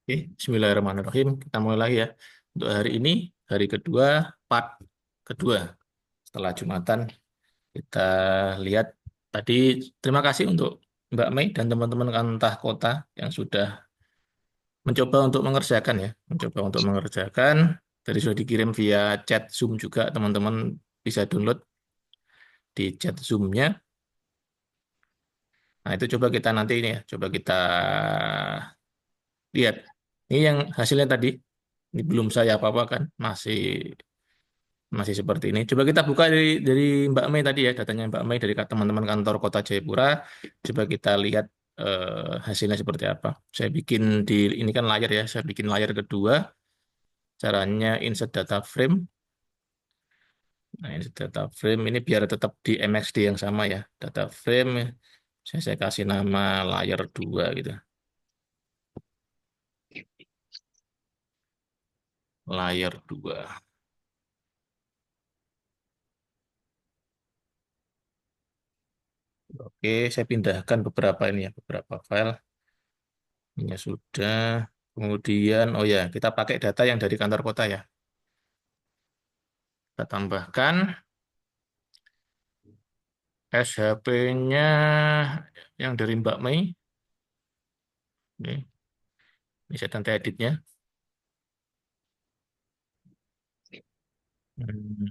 Oke, Bismillahirrahmanirrahim. Kita mulai lagi ya. Untuk hari ini, hari kedua, part kedua. Setelah Jumatan, kita lihat tadi. Terima kasih untuk Mbak Mei dan teman-teman Kantah Kota yang sudah mencoba untuk mengerjakan ya. Mencoba untuk mengerjakan. Tadi sudah dikirim via chat Zoom juga, teman-teman bisa download di chat Zoom-nya. Nah, itu coba kita nanti ini ya, coba kita lihat. Ini yang hasilnya tadi. Ini belum saya apa-apa kan, masih seperti ini. Coba kita buka dari Mbak Mei tadi ya, datanya Mbak Mei dari teman-teman kantor Kota Jayapura. Coba kita lihat hasilnya seperti apa. Saya bikin di ini kan layar ya, saya bikin layar kedua. Caranya insert data frame. Nah, insert data frame ini biar tetap di MXD yang sama ya. Data frame saya kasih nama layar 2 gitu. Layar 2. Oke, saya pindahkan beberapa ini ya, beberapa file. Ini sudah. Kemudian, oh ya, kita pakai data yang dari kantor kota ya. Kita tambahkan SHP-nya yang dari Mbak Mei. Ini saya tanda editnya. Hmm,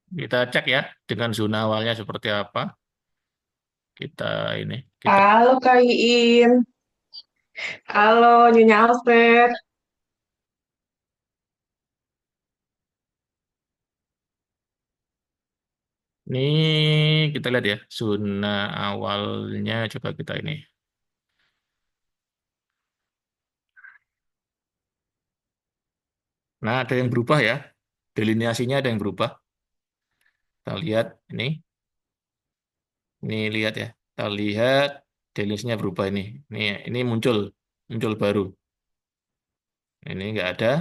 Kita cek ya dengan zona awalnya seperti apa. Kita ini, kita Halo Kak Iin, halo Nyonya Alfred. ini kita lihat ya zona awalnya. Coba kita ini. Nah, ada yang berubah ya. Delineasinya ada yang berubah. Kita lihat ini. Ini lihat ya. Kita lihat delineasinya berubah ini. Ini muncul baru. Ini enggak ada.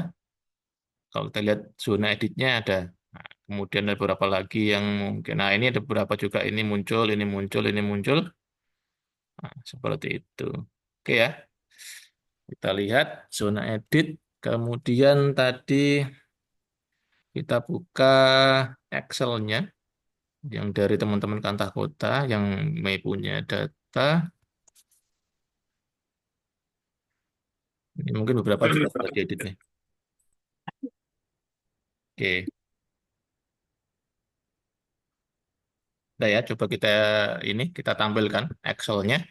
Kalau kita lihat zona editnya ada. Nah, kemudian ada beberapa lagi yang mungkin. Nah, ini ada beberapa juga. Ini muncul, ini muncul, ini muncul. Nah, seperti itu. Oke ya. Kita lihat zona edit. Kemudian tadi kita buka Excel-nya yang dari teman-teman Kantah Kota yang Mei punya data. Ini mungkin beberapa juga sudah diedit nih. Oke. Nah ya, coba kita tampilkan Excel-nya.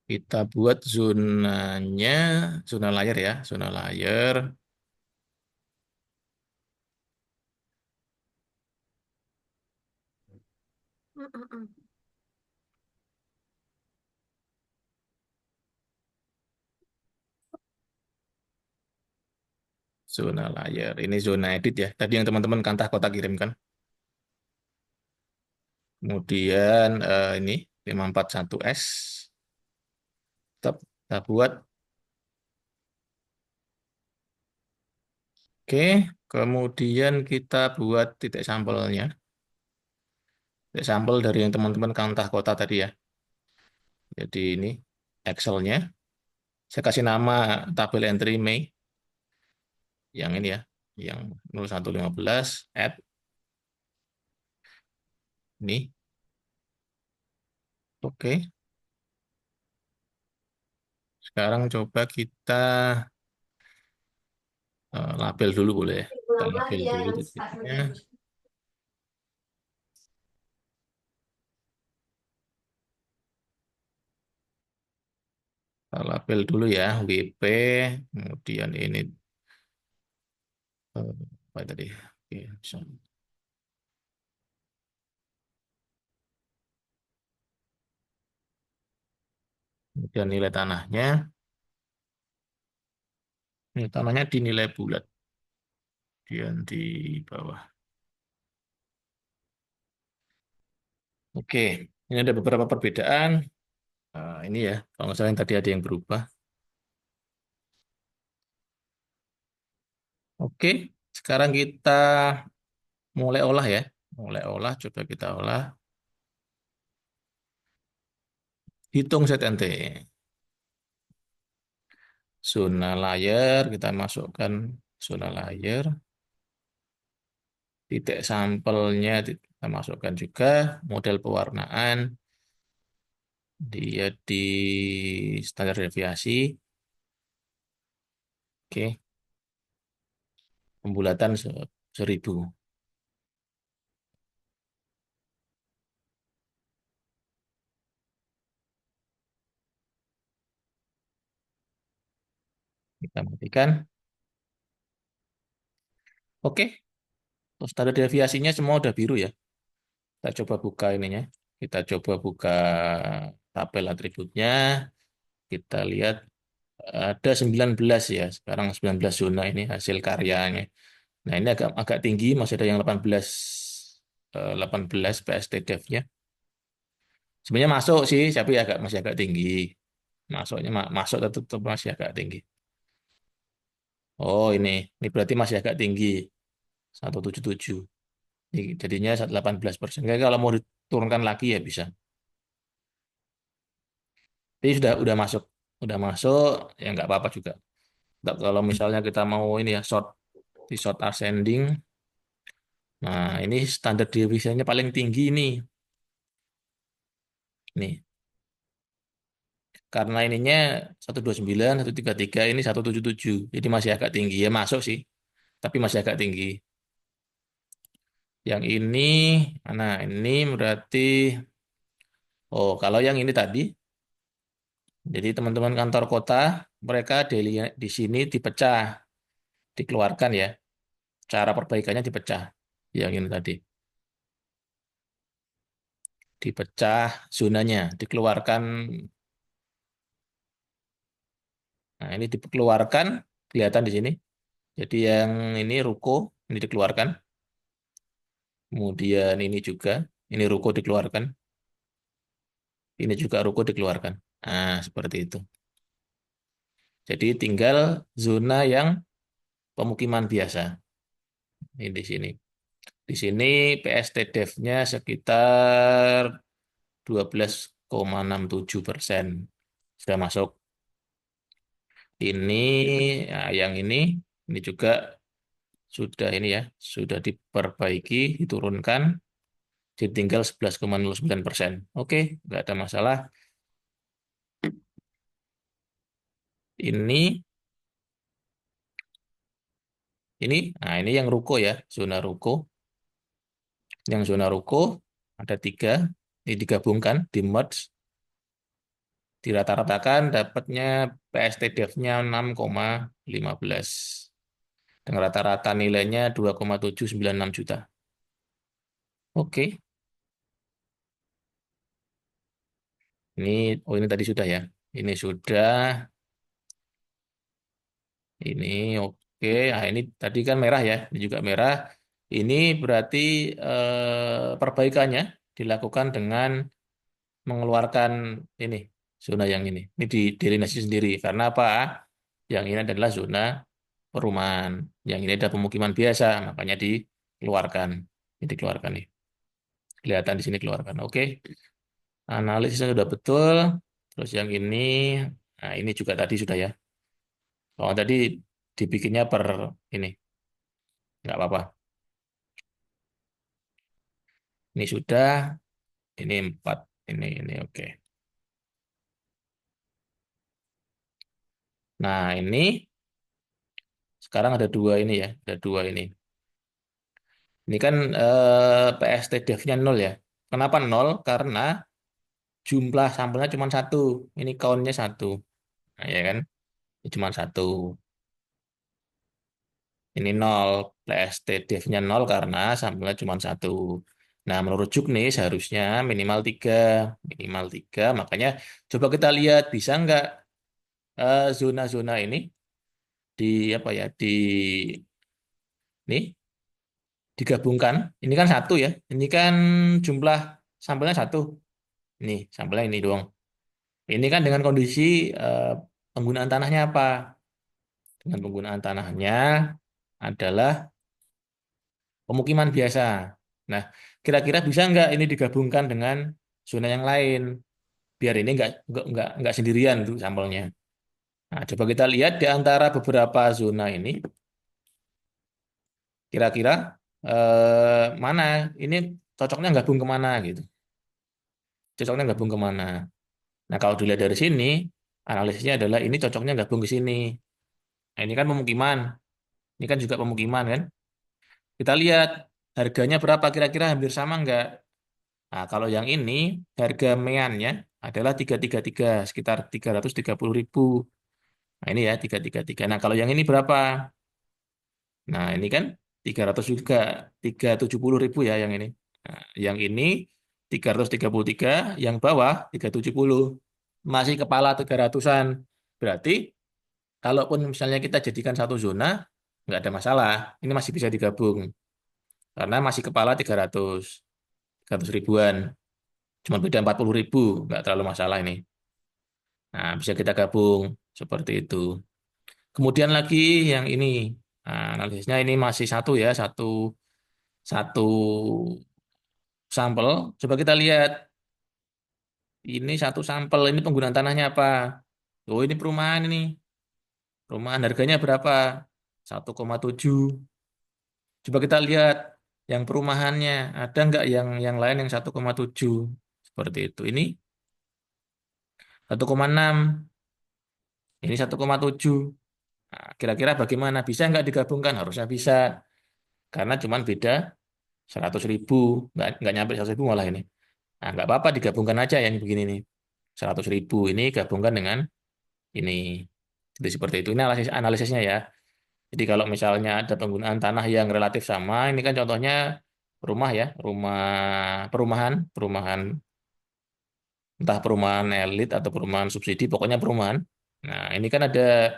Kita buat zonanya, zona layar ya, zona layar. Zona layar. Ini zona edit ya. Tadi yang teman-teman Kantah Kota kirimkan. Kemudian ini 541S. Tetap kita buat. Oke. Kemudian kita buat titik sampelnya. Titik sampel dari yang teman-teman Kantah Kota tadi ya. Jadi ini Excel-nya. Saya kasih nama tabel entry Mei. Yang ini ya. Yang 0115 add ini. Oke. Sekarang coba kita label dulu boleh ya. Kita label dulu titiknya. Kita label dulu ya, WP, kemudian ini apa tadi? Oke, kemudian nilai tanahnya, ini tanahnya dinilai bulat, kemudian di bawah. Oke, ini ada beberapa perbedaan. Ini ya, kalau nggak salah yang tadi ada yang berubah. Oke, sekarang kita mulai olah ya. Mulai olah, coba kita olah. Hitung ZNT. Zona layer, kita masukkan zona layer. Titik sampelnya kita masukkan juga. Model pewarnaan, dia di standar deviasi. Oke, pembulatan 1000. Kita matikan. Oke, terus standar deviasinya semua udah biru ya. Kita coba buka ininya. Kita coba buka tabel atributnya. Kita lihat ada 19 ya. Sekarang 19 zona ini hasil karyanya. Nah, ini agak agak tinggi, masih ada yang 18 PST Dev-nya. Sebenarnya masuk sih, tapi masih agak tinggi. Masuknya masuk tetap masih agak tinggi. Oh, ini berarti masih agak tinggi. 177. Jadinya 18%. Kayak kalau mau diturunkan lagi ya bisa. Tapi udah masuk, ya nggak apa-apa juga. Kalau misalnya kita mau ini ya di short ascending, nah ini standar deviasinya paling tinggi nih, nih karena ininya 129, 133, ini 177, jadi masih agak tinggi ya masuk sih, tapi masih agak tinggi. Yang ini, mana ini berarti, oh kalau yang ini tadi, jadi teman-teman kantor kota mereka di sini dipecah, dikeluarkan ya, cara perbaikannya dipecah. Yang ini tadi dipecah zonanya, dikeluarkan. Nah, ini dikeluarkan, kelihatan di sini. Jadi yang ini ruko, ini dikeluarkan. Kemudian ini ruko dikeluarkan. Ini juga ruko dikeluarkan. Nah, seperti itu. Jadi tinggal zona yang pemukiman biasa. Ini di sini. Di sini PST Dev-nya sekitar 12,67%. Sudah masuk. Ini, yang ini juga sudah ini ya, sudah diperbaiki, diturunkan, jadi tinggal 11,09%. Oke, nggak ada masalah. Ini, ini yang ruko ya, zona ruko. Yang zona ruko ada 3, ini digabungkan, di merge, dirata-ratakan, dapatnya PST Dev-nya 6,15. Dengan rata-rata nilainya 2,796 juta. Oke, ini, oh ini tadi sudah ya. Ini sudah, ini oke. Nah, ini tadi kan merah ya, ini juga merah. Ini berarti perbaikannya dilakukan dengan mengeluarkan ini zona yang ini. Ini didelinasi sendiri. Karena apa? Yang ini adalah zona perumahan. Yang ini ada pemukiman biasa, makanya dikeluarkan. Ini dikeluarkan nih. Kelihatan di sini keluarkan. Oke. Analisisnya sudah betul. Terus yang ini, nah ini juga tadi sudah ya. Kalau tadi dibikinnya per ini, nggak apa-apa. Ini sudah, ini 4, ini oke. Nah ini sekarang ada 2 ini ya, ada 2 ini. Ini kan PST Dev-nya 0 ya. Kenapa 0? Karena jumlah sampelnya cuma satu. Ini count-nya 1. Nah, ya kan? Ini cuma 1. Ini 0. PST Dev-nya 0 karena sampelnya cuma 1. Nah, menurut Juknis seharusnya minimal 3. Minimal 3. Makanya coba kita lihat bisa nggak zona-zona ini di apa ya, nih digabungkan. Ini kan 1 ya. Ini kan jumlah sampelnya 1. Ini sampelnya ini doang. Ini kan dengan kondisi penggunaan tanahnya apa? Dengan penggunaan tanahnya adalah pemukiman biasa. Nah, kira-kira bisa nggak ini digabungkan dengan zona yang lain, biar ini nggak sendirian tuh sampelnya. Nah, coba kita lihat di antara beberapa zona ini, kira-kira mana ini cocoknya gabung kemana gitu. Cocoknya gabung kemana. Nah, kalau dilihat dari sini, analisisnya adalah ini cocoknya gabung ke sini. Nah, ini kan pemukiman. Ini kan juga pemukiman kan. Kita lihat harganya berapa kira-kira hampir sama nggak? Nah, kalau yang ini harga meannya adalah 333 sekitar 330.000. Nah, ini ya 333. Nah, kalau yang ini berapa? Nah, ini kan 300 juga, 370.000 ya yang ini. Nah, yang ini 333, yang bawah 370. Masih kepala 300-an. Berarti kalaupun misalnya kita jadikan satu zona, nggak ada masalah. Ini masih bisa digabung. Karena masih kepala 300 ribuan. Cuma beda 40.000, nggak terlalu masalah ini. Nah, bisa kita gabung seperti itu. Kemudian lagi yang ini, nah, analisisnya ini masih satu ya, satu satu sampel. Coba kita lihat, ini satu sampel, ini penggunaan tanahnya apa? Oh, ini perumahan ini. Perumahan harganya berapa? 1,7. Coba kita lihat yang perumahannya, ada nggak yang lain yang 1,7? Seperti itu. Ini 1,6, ini 1,7. Nah, kira-kira bagaimana? Bisa nggak digabungkan? Harusnya bisa. Karena cuman beda 100.000. Nggak nyampe 100.000 malah ini. Nah, nggak apa-apa digabungkan aja yang begini nih. 100.000 ini gabungkan dengan ini. Jadi seperti itu. Ini analisisnya ya. Jadi kalau misalnya ada penggunaan tanah yang relatif sama, ini kan contohnya rumah ya, perumahan, entah perumahan elit atau perumahan subsidi, pokoknya perumahan. Nah, ini kan ada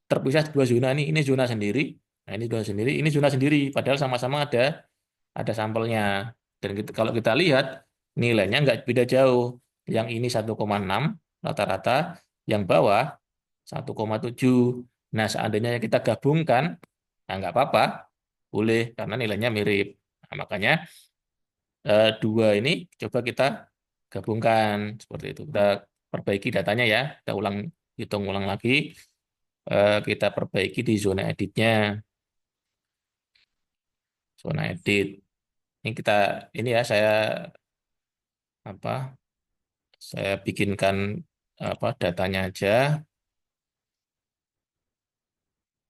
terpisah dua zona nih. Ini zona sendiri. Nah, ini zona sendiri, ini zona sendiri. Padahal sama-sama ada sampelnya. Dan kalau kita lihat nilainya nggak beda jauh. Yang ini 1,6 rata-rata, yang bawah 1,7. Nah, seandainya kita gabungkan, nah nggak apa-apa, boleh karena nilainya mirip. Nah, makanya dua ini coba kita gabungkan seperti itu. Kita perbaiki datanya ya, kita hitung ulang lagi, kita perbaiki di zona editnya, zona edit. Ini ini ya apa saya bikinkan datanya aja,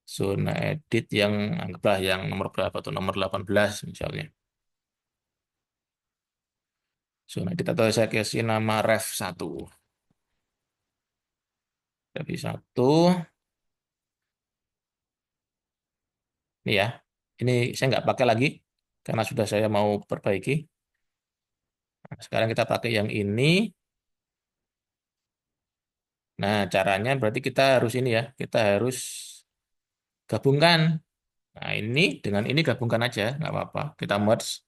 zona edit yang anggaplah yang nomor berapa tuh, nomor 18 misalnya. Zona edit atau saya kasih nama ref 1. Ref 1 ini ya. Ini saya nggak pakai lagi karena sudah saya mau perbaiki. Nah, sekarang kita pakai yang ini. Nah, caranya berarti kita harus ini ya, kita harus gabungkan. Nah, ini dengan ini gabungkan aja, nggak apa-apa. Kita merge,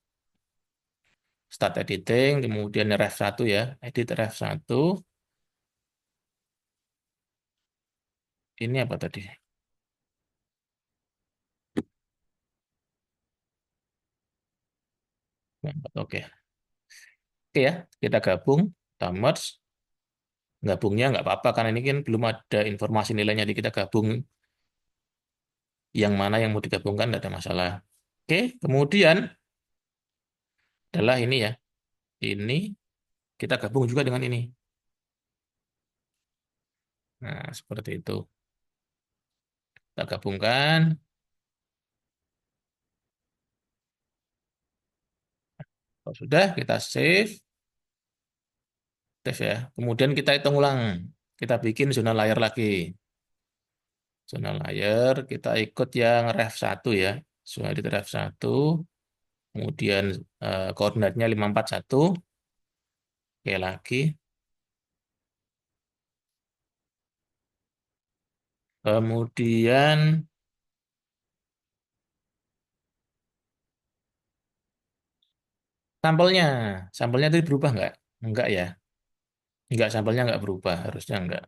start editing, kemudian ref 1 ya, edit ref 1. Ini apa tadi? Oke, oke ya, kita gabung, kita merge. Gabungnya nggak apa-apa, karena ini kan belum ada informasi nilainya, jadi kita gabung yang mana yang mau digabungkan, nggak ada masalah. Oke, kemudian adalah ini ya, ini kita gabung juga dengan ini. Nah, seperti itu. Kita gabungkan. Kalau sudah, kita save ya. Kemudian kita hitung ulang. Kita bikin zona layar lagi. Zona layar, kita ikut yang ref 1 ya. Zona edit ref 1. Kemudian koordinatnya 541. Oke, lagi. Kemudian sampelnya. Sampelnya itu berubah nggak? Enggak ya. Enggak, sampelnya nggak berubah. Harusnya enggak.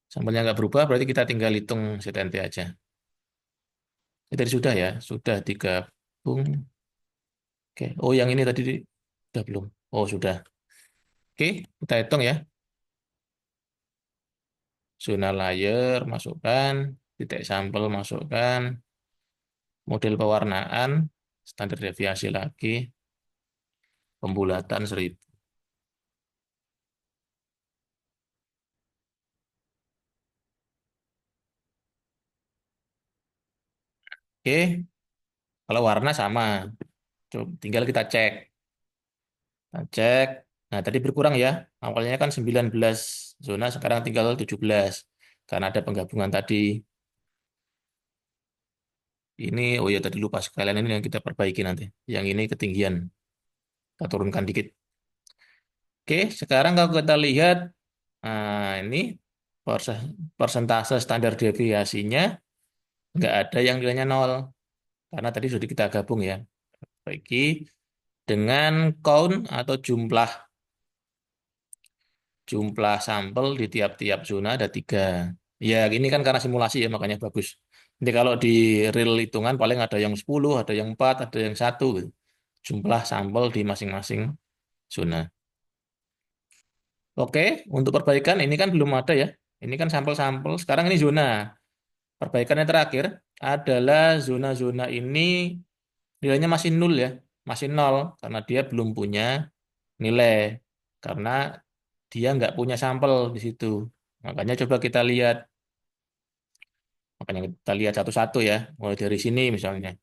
Sampelnya nggak berubah, berarti kita tinggal hitung ZNT aja. Tadi sudah ya, sudah digabung. Oke. Oh, yang ini tadi sudah belum? Oh, sudah. Oke, kita hitung ya. Zona layer masukkan, titik sampel masukkan, model pewarnaan, standar deviasi lagi, pembulatan 1000. Oke, kalau warna sama. Coba tinggal kita cek. Kita cek. Nah, tadi berkurang ya. Awalnya kan 19 zona, sekarang tinggal 17. Karena ada penggabungan tadi. Ini, oh ya tadi lupa sekalian ini yang kita perbaiki nanti. Yang ini ketinggian. Kita turunkan dikit. Oke, sekarang kalau kita lihat, nah ini persentase standar deviasinya nggak ada yang nilainya nol. Karena tadi sudah kita gabung ya. Baiki dengan count atau jumlah sampel di tiap-tiap zona ada 3. Ya, ini kan karena simulasi ya, makanya bagus. Nanti kalau di real hitungan paling ada yang 10, ada yang 4, ada yang 1, gitu. Jumlah sampel di masing-masing zona. Oke, untuk perbaikan ini kan belum ada ya. Ini kan sampel-sampel. Sekarang ini zona. Perbaikan yang terakhir adalah zona-zona ini nilainya masih nol ya. Masih nol karena dia belum punya nilai. Karena dia nggak punya sampel di situ. Makanya coba kita lihat. Makanya kita lihat satu-satu ya. Mulai dari sini misalnya.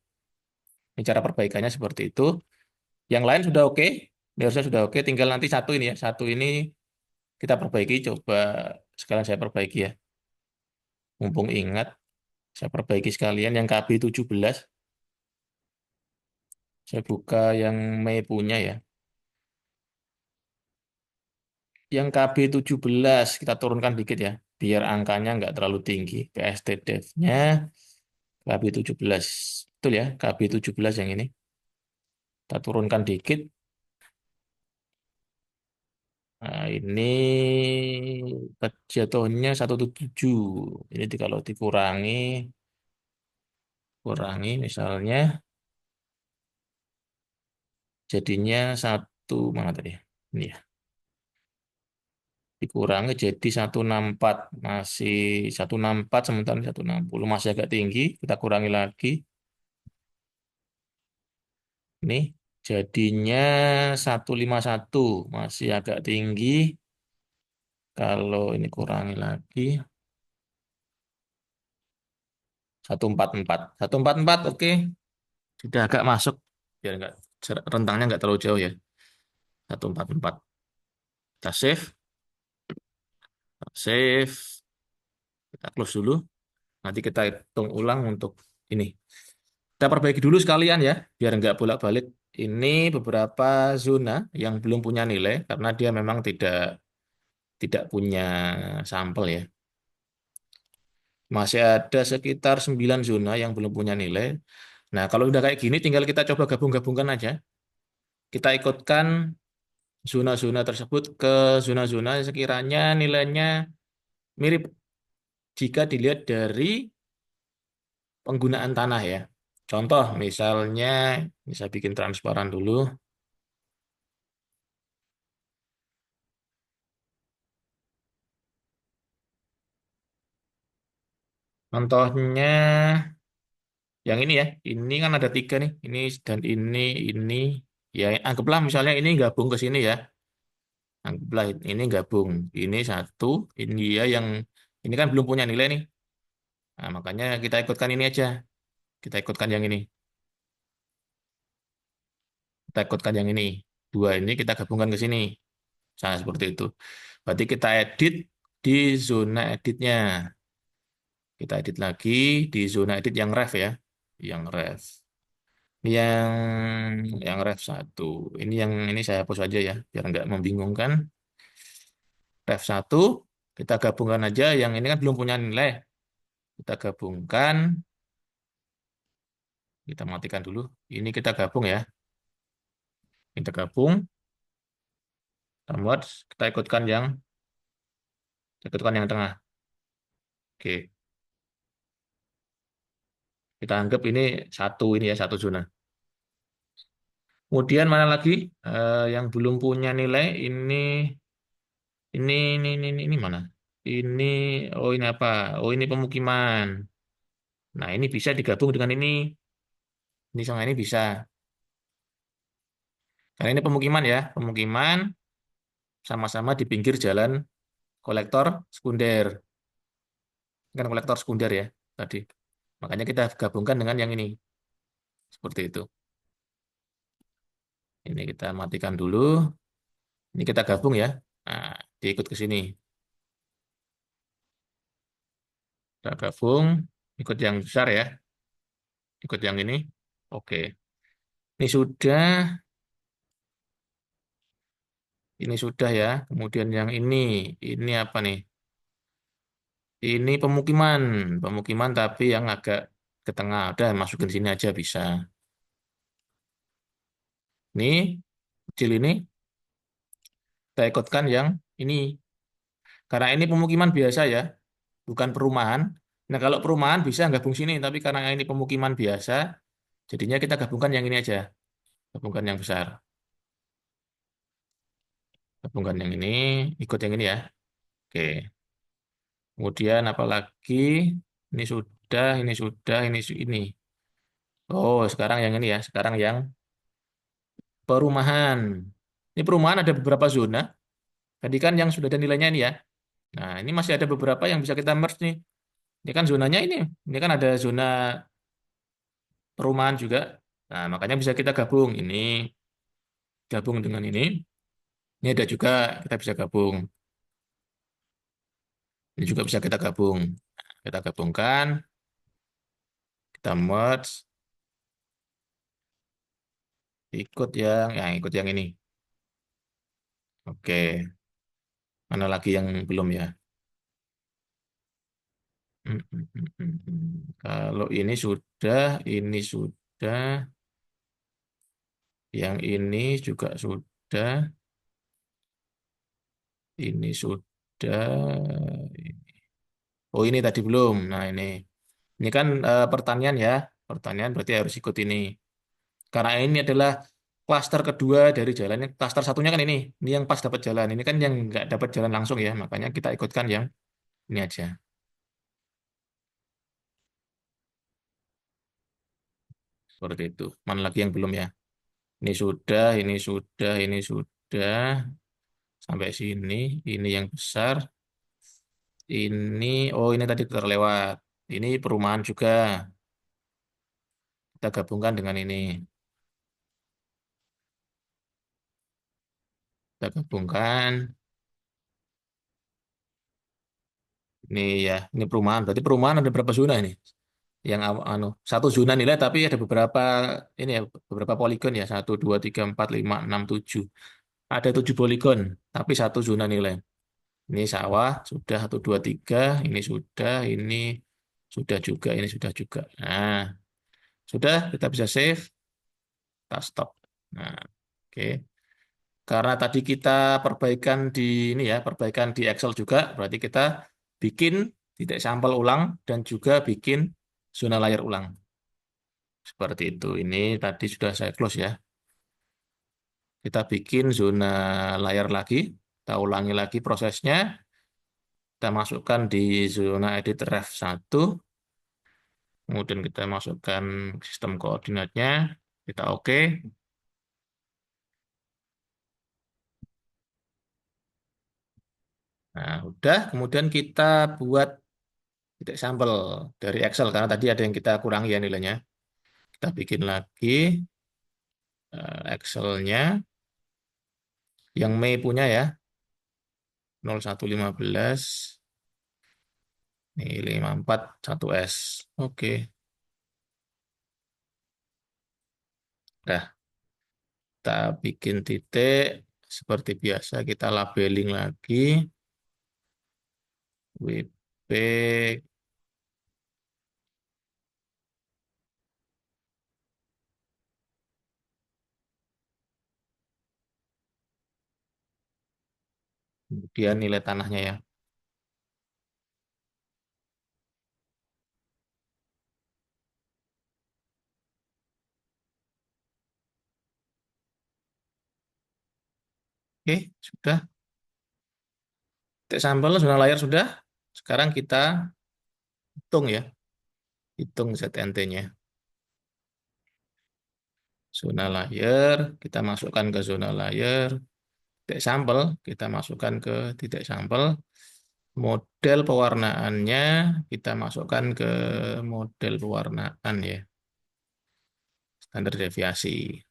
Ini cara perbaikannya seperti itu. Yang lain sudah oke. Ini harusnya sudah oke. Tinggal nanti satu ini ya. Satu ini kita perbaiki. Coba sekarang saya perbaiki ya. Mumpung ingat. Saya perbaiki sekalian. Yang KB17. Saya buka yang Mei punya ya. Yang KB17 kita turunkan dikit ya. Biar angkanya nggak terlalu tinggi. PST Dev-nya KB17. Betul ya. KB17 yang ini. Kita turunkan dikit. Nah, ini jatuhnya 177. Ini kalau kurangi misalnya jadinya mana tadi? Ini ya. Dikurangi jadi 164. Masih 164 sementara ini 160 masih agak tinggi. Kita kurangi lagi. Ini jadinya 151 masih agak tinggi. Kalau ini kurangi lagi 144. 144 oke. Sudah agak masuk. Biar enggak rentangnya enggak terlalu jauh ya. 144. Kita save. Save. Kita close dulu. Nanti kita hitung ulang untuk ini. Kita perbaiki dulu sekalian ya. Biar enggak bolak-balik. Ini beberapa zona yang belum punya nilai. Karena dia memang tidak punya sampel ya. Masih ada sekitar 9 zona yang belum punya nilai. Nah, kalau udah kayak gini, tinggal kita coba gabung-gabungkan aja. Kita ikutkan zona-zona tersebut ke zona-zona yang sekiranya nilainya mirip jika dilihat dari penggunaan tanah ya. Contoh, misalnya, bisa bikin transparan dulu. Contohnya, yang ini ya. Ini kan ada 3 nih. Dan ini. Ya, anggaplah misalnya ini gabung ke sini ya. Anggaplah ini gabung. Ini satu, ini ya yang ini kan belum punya nilai nih. Nah, makanya kita ikutkan ini aja. Kita ikutkan yang ini. Kita ikutkan yang ini. Dua ini kita gabungkan ke sini. Nah, seperti itu. Berarti kita edit di zona editnya. Kita edit lagi di zona edit yang ref ya. Yang ref. Yang ref satu. Ini saya hapus aja ya, biar nggak membingungkan. Ref satu kita gabungkan aja. Yang ini kan belum punya nilai. Kita gabungkan. Kita matikan dulu. Ini kita gabung ya. Kita gabung. Kita kita ikutkan yang tengah. Oke. Kita anggap ini satu ini ya, satu zona. Kemudian mana lagi yang belum punya nilai ini mana? Ini oh ini apa? Oh ini pemukiman. Nah ini bisa digabung dengan ini sama ini bisa. Karena ini pemukiman ya, pemukiman sama-sama di pinggir jalan kolektor sekunder. Kan kolektor sekunder ya tadi. Makanya kita gabungkan dengan yang ini. Seperti itu. Ini kita matikan dulu. Ini kita gabung ya. Nah, diikut ke sini. Kita gabung, ikut yang besar ya. Ikut yang ini. Oke. Ini sudah, ini sudah ya. Kemudian yang ini apa nih? Ini pemukiman, pemukiman tapi yang agak ke tengah. Udah masukin sini aja bisa. Ini kecil ini kita ikutkan yang ini. Karena ini pemukiman biasa ya, bukan perumahan. Nah, kalau perumahan bisa gabung sini, tapi karena ini pemukiman biasa, jadinya kita gabungkan yang ini aja. Gabungkan yang besar. Gabungkan yang ini, ikut yang ini ya. Oke. Kemudian apalagi ini sudah, ini sudah, ini. Oh, sekarang yang ini ya. Sekarang yang perumahan. Ini perumahan ada beberapa zona. Tadi kan yang sudah ada nilainya ini ya. Nah, ini masih ada beberapa yang bisa kita merge nih. Ini kan zonanya ini. Ini kan ada zona perumahan juga. Nah, makanya bisa kita gabung. Ini gabung dengan ini. Ini ada juga kita bisa gabung. Ini juga bisa kita gabung. Kita gabungkan, kita merge, ikut yang ini. Oke, mana lagi yang belum ya? Kalau ini sudah, yang ini juga sudah, ini sudah. Oh ini tadi belum. Nah ini kan pertanian ya, pertanian berarti harus ikut ini. Karena ini adalah klaster kedua dari jalannya. Klaster satunya kan ini yang pas dapat jalan. Ini kan yang nggak dapat jalan langsung ya, makanya kita ikutkan yang ini aja. Seperti itu. Mana lagi yang belum ya? Ini sudah, ini sudah, ini sudah. Sampai sini. Ini yang besar. Oh ini tadi terlewat. Ini perumahan juga. Kita gabungkan dengan ini. Kita gabungkan. Ini ya, ini perumahan. Berarti perumahan ada berapa zona ini? Yang satu zona nilai tapi ada beberapa ini ya, beberapa poligon ya. 1, 2, 3, 4, 5, 6, 7. Ada 7 poligon, tapi satu zona nilai. Ini sawah sudah 1, 2, 3. Ini sudah, ini sudah juga, ini sudah juga. Nah, sudah kita bisa save, kita stop. Nah, oke. Karena tadi kita perbaikan di ini ya, perbaikan di Excel juga, berarti kita bikin titik sampel ulang dan juga bikin zona layar ulang. Seperti itu. Ini tadi sudah saya close ya. Kita bikin zona layar lagi, kita ulangi lagi prosesnya. Kita masukkan di zona edit ref 1, kemudian kita masukkan sistem koordinatnya, kita oke. Nah, udah, kemudian kita buat titik sampel dari Excel, karena tadi ada yang kita kurangi ya nilainya. Kita bikin lagi Excel-nya, yang Mei punya ya, 0115, ini 541S. Oke, dah. Kita bikin titik, seperti biasa kita labeling lagi, WP, kemudian nilai tanahnya ya. Oke, sudah. Titik sampel zona layar sudah. Sekarang kita hitung ya, hitung ZNT-nya. Zona layar, kita masukkan ke zona layar. Titik sampel, kita masukkan ke titik sampel. Model pewarnaannya, kita masukkan ke model pewarnaan ya. Standar deviasi.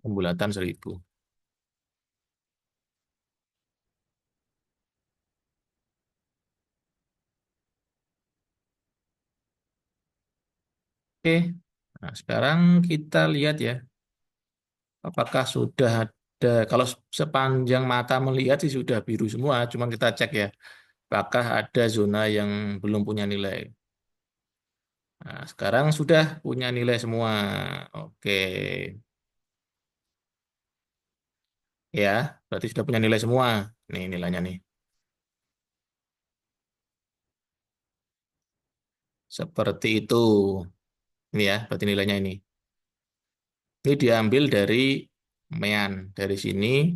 Pembulatan 1000. Oke, nah sekarang kita lihat ya, apakah sudah ada, kalau sepanjang mata melihat sih sudah biru semua, cuma kita cek ya, apakah ada zona yang belum punya nilai. Nah, sekarang sudah punya nilai semua. Oke, ya, berarti sudah punya nilai semua. Nih nilainya nih. Seperti itu. Ini ya, berarti nilainya ini. Ini diambil dari mean. Dari sini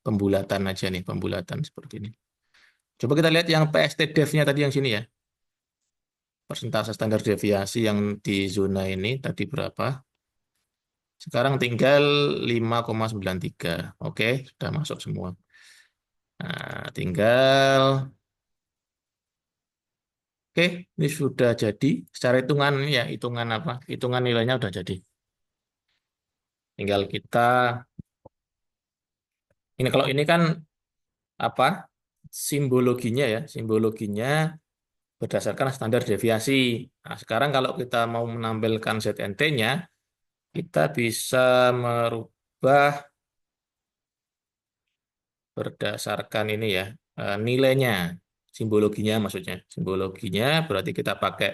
pembulatan aja nih, pembulatan seperti ini. Coba kita lihat yang PST-DEF-nya tadi yang sini ya. Persentase standar deviasi yang di zona ini tadi berapa? Sekarang tinggal 5,93. Oke, sudah masuk semua. Nah, tinggal, oke, ini sudah jadi. Secara hitungan ya, hitungan apa? Hitungan nilainya udah jadi. Tinggal kita, ini kalau ini kan apa? Simbologinya ya, simbologinya berdasarkan standar deviasi. Nah, sekarang kalau kita mau menampilkan ZNT-nya, kita bisa merubah berdasarkan ini ya, nilainya, simbologinya maksudnya. Simbologinya berarti kita pakai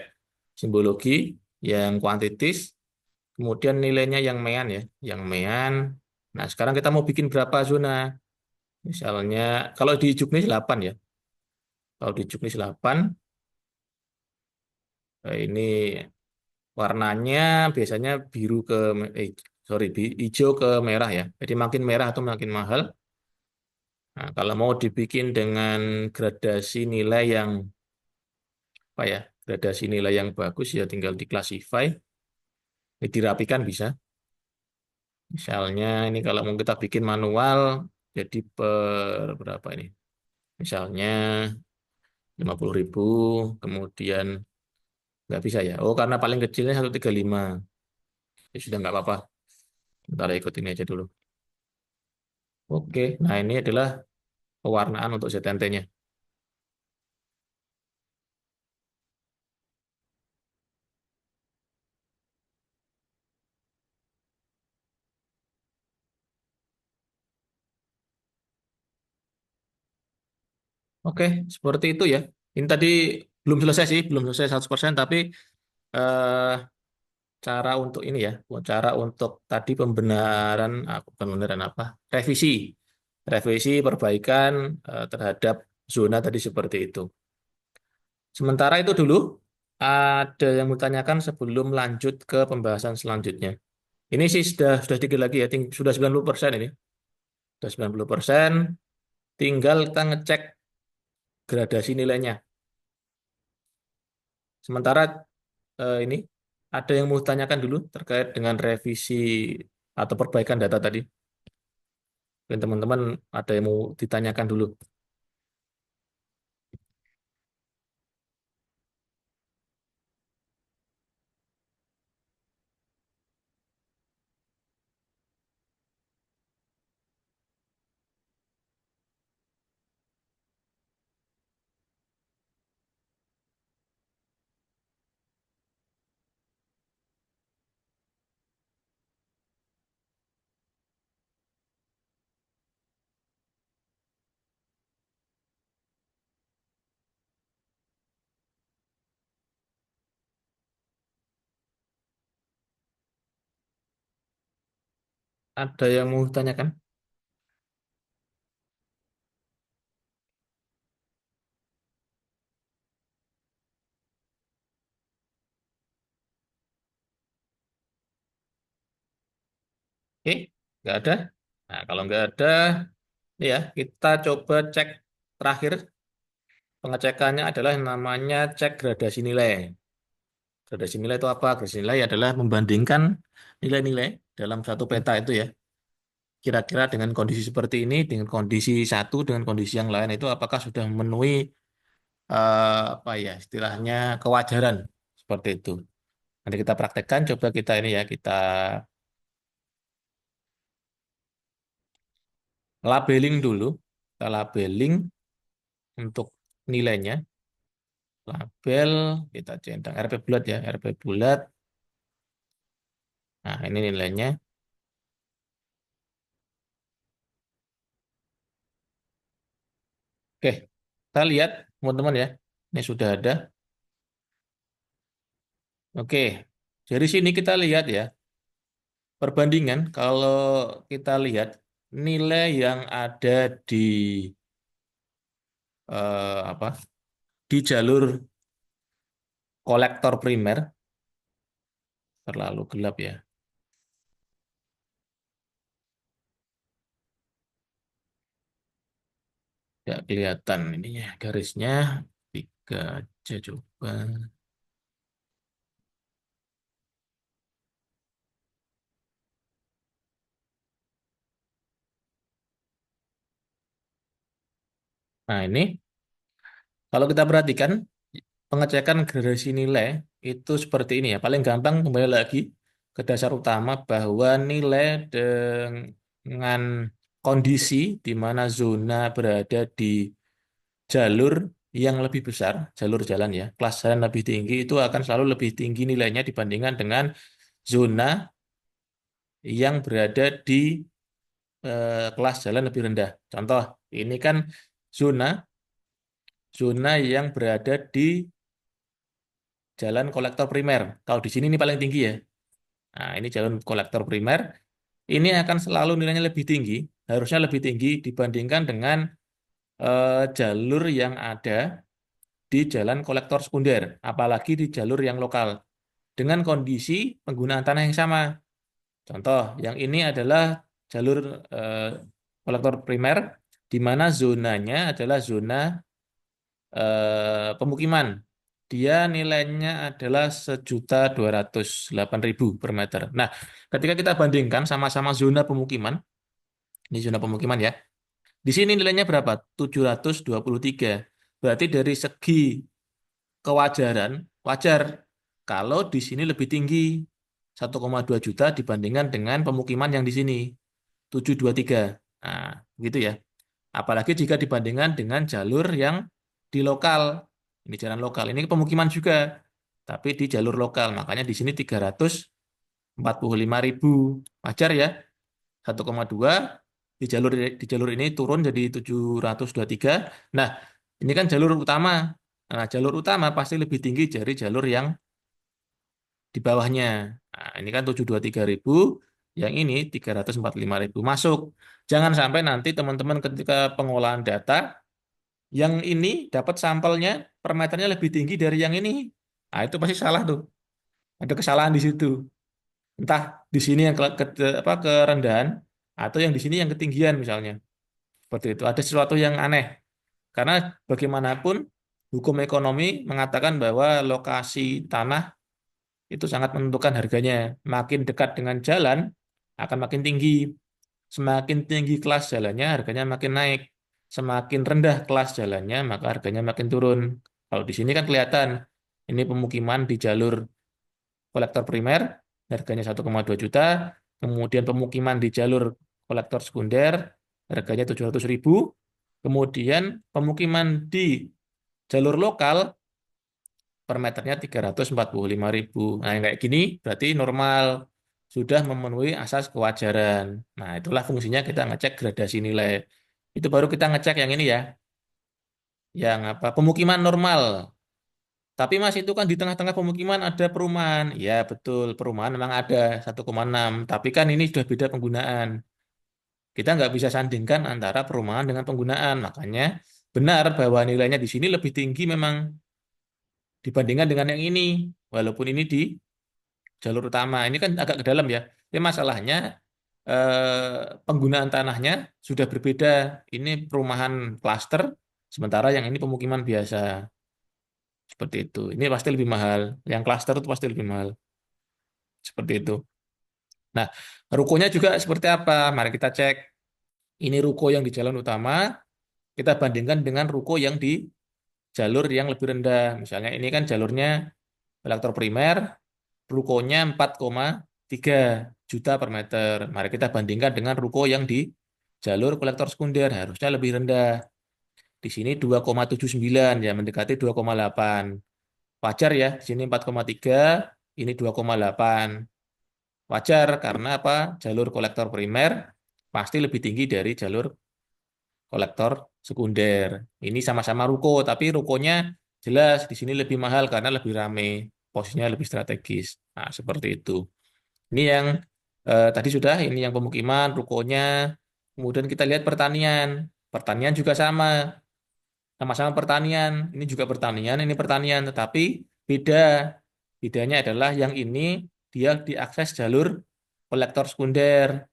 simbologi yang kuantitis, kemudian nilainya yang mean ya, yang mean. Nah, sekarang kita mau bikin berapa zona? Misalnya, kalau di Juknis 8 ya. Kalau di Juknis 8, ini warnanya biasanya biru ke, eh, sorry, hijau ke merah ya. Jadi makin merah atau makin mahal. Nah, kalau mau dibikin dengan gradasi nilai yang apa ya, gradasi nilai yang bagus ya tinggal diklasify, dirapikan bisa. Misalnya ini kalau mau kita bikin manual, jadi per berapa ini? Misalnya 50.000, kemudian nggak bisa ya. Oh, karena paling kecilnya 135. Ya sudah nggak apa-apa. Ntar ikut ini aja dulu. Oke, nah ini adalah pewarnaan untuk ZNT-nya. Oke, seperti itu ya. Ini tadi belum selesai sih, belum selesai 100%, tapi eh, cara untuk ini ya, cara untuk tadi pembenaran, pembenaran apa? Revisi, revisi perbaikan terhadap zona tadi seperti itu. Sementara itu dulu, ada yang bertanyakan sebelum lanjut ke pembahasan selanjutnya. Ini sih sudah sedikit lagi ya, sudah 90% ini, sudah 90%. Tinggal kita ngecek gradasi nilainya. Sementara ini ada yang mau tanyakan dulu terkait dengan revisi atau perbaikan data tadi. Mungkin teman-teman ada yang mau ditanyakan dulu. Ada yang mau ditanyakan? Oke, nggak ada. Nah, kalau nggak ada, ya kita coba cek terakhir. Pengecekannya adalah yang namanya cek gradasi nilai. Gradasi nilai itu apa? Gradasi nilai adalah membandingkan nilai-nilai dalam satu peta itu ya. Kira-kira dengan kondisi seperti ini, dengan kondisi satu, dengan kondisi yang lain itu apakah sudah memenuhi apa ya istilahnya kewajaran seperti itu. Nanti kita praktekkan, coba kita ini ya, kita labeling dulu. Kita labeling untuk nilainya. Label, kita centang RP bulat ya, RP bulat. Nah, ini nilainya. Oke, kita lihat teman-teman ya. Ini sudah ada. Oke, dari sini kita lihat ya, perbandingan kalau kita lihat nilai yang ada di apa? Di jalur kolektor primer terlalu gelap ya. Tidak kelihatan ininya garisnya. Tiga aja coba. Nah, ini kalau kita perhatikan pengecekan gradasi nilai itu seperti ini ya. Paling gampang kembali lagi ke dasar utama bahwa nilai dengan kondisi di mana zona berada di jalur yang lebih besar, jalur jalan ya, kelas jalan lebih tinggi itu akan selalu lebih tinggi nilainya dibandingkan dengan zona yang berada di kelas jalan lebih rendah. Contoh, ini kan zona zona yang berada di jalan kolektor primer. Kalau di sini ini paling tinggi ya. Nah, ini jalan kolektor primer. Ini akan selalu nilainya lebih tinggi, harusnya lebih tinggi dibandingkan dengan jalur yang ada di jalan kolektor sekunder, apalagi di jalur yang lokal. Dengan kondisi penggunaan tanah yang sama. Contoh, yang ini adalah jalur eh, kolektor primer, di mana zonanya adalah zona pemukiman. Dia nilainya adalah 1.208.000 per meter. Nah, ketika kita bandingkan sama-sama zona pemukiman, ini zona pemukiman ya. Di sini nilainya berapa? 723. Berarti dari segi kewajaran, wajar kalau di sini lebih tinggi 1,2 juta dibandingkan dengan pemukiman yang di sini 723. Nah, gitu ya. Apalagi jika dibandingkan dengan jalur yang di lokal. Ini jalan lokal. Ini pemukiman juga, tapi di jalur lokal. Makanya di sini 345.000. Wajar ya. 1,2 di jalur ini turun jadi 723. Nah, ini kan jalur utama. Nah, jalur utama pasti lebih tinggi dari jalur yang di bawahnya. Nah, ini kan 723.000, yang ini 345.000 masuk. Jangan sampai nanti teman-teman ketika pengolahan data yang ini dapat sampelnya per meternya lebih tinggi dari yang ini. Nah, itu pasti salah tuh. Ada kesalahan di situ. Entah di sini yang apa, kerendahan atau yang di sini yang ketinggian misalnya. Seperti itu. Ada sesuatu yang aneh. Karena bagaimanapun hukum ekonomi mengatakan bahwa lokasi tanah itu sangat menentukan harganya. Makin dekat dengan jalan akan makin tinggi. Semakin tinggi kelas jalannya, harganya makin naik. Semakin rendah kelas jalannya, maka harganya makin turun. Kalau di sini kan kelihatan, ini pemukiman di jalur kolektor primer, harganya 1,2 juta. Kemudian pemukiman di jalur kolektor sekunder, harganya 700.000. Kemudian pemukiman di jalur lokal, per meternya 345.000. Nah, yang kayak gini berarti normal, sudah memenuhi asas kewajaran. Nah, itulah fungsinya kita ngecek gradasi nilai. Itu baru kita ngecek yang ini ya, yang apa? Pemukiman normal. Tapi Mas itu kan di tengah-tengah pemukiman ada perumahan. Ya, betul, perumahan memang ada 1,6. Tapi kan ini sudah beda penggunaan. Kita nggak bisa sandingkan antara perumahan dengan penggunaan. Makanya benar bahwa nilainya di sini lebih tinggi memang dibandingkan dengan yang ini. Walaupun ini di jalur utama. Ini kan agak ke dalam ya. Tapi masalahnya penggunaan tanahnya sudah berbeda. Ini perumahan klaster, sementara yang ini pemukiman biasa. Seperti itu. Ini pasti lebih mahal. Yang klaster itu pasti lebih mahal. Seperti itu. Nah, rukonya juga seperti apa? Mari kita cek. Ini ruko yang di jalan utama, kita bandingkan dengan ruko yang di jalur yang lebih rendah. Misalnya ini kan jalurnya kolektor primer, rukonya 4,3 juta per meter. Mari kita bandingkan dengan ruko yang di jalur kolektor sekunder, harusnya lebih rendah. Di sini 2,79, ya mendekati 2,8. Wajar ya, di sini 4,3, ini 2,8. Wajar karena apa? Jalur kolektor primer pasti lebih tinggi dari jalur kolektor sekunder. Ini sama-sama ruko, tapi rukonya jelas di sini lebih mahal karena lebih ramai, posisinya lebih strategis. Nah, seperti itu. Ini yang tadi sudah, ini yang pemukiman, rukonya. Kemudian kita lihat pertanian. Pertanian juga sama-sama pertanian. Ini juga pertanian, ini pertanian, tetapi beda. Bedanya adalah yang ini dia diakses jalur kolektor sekunder.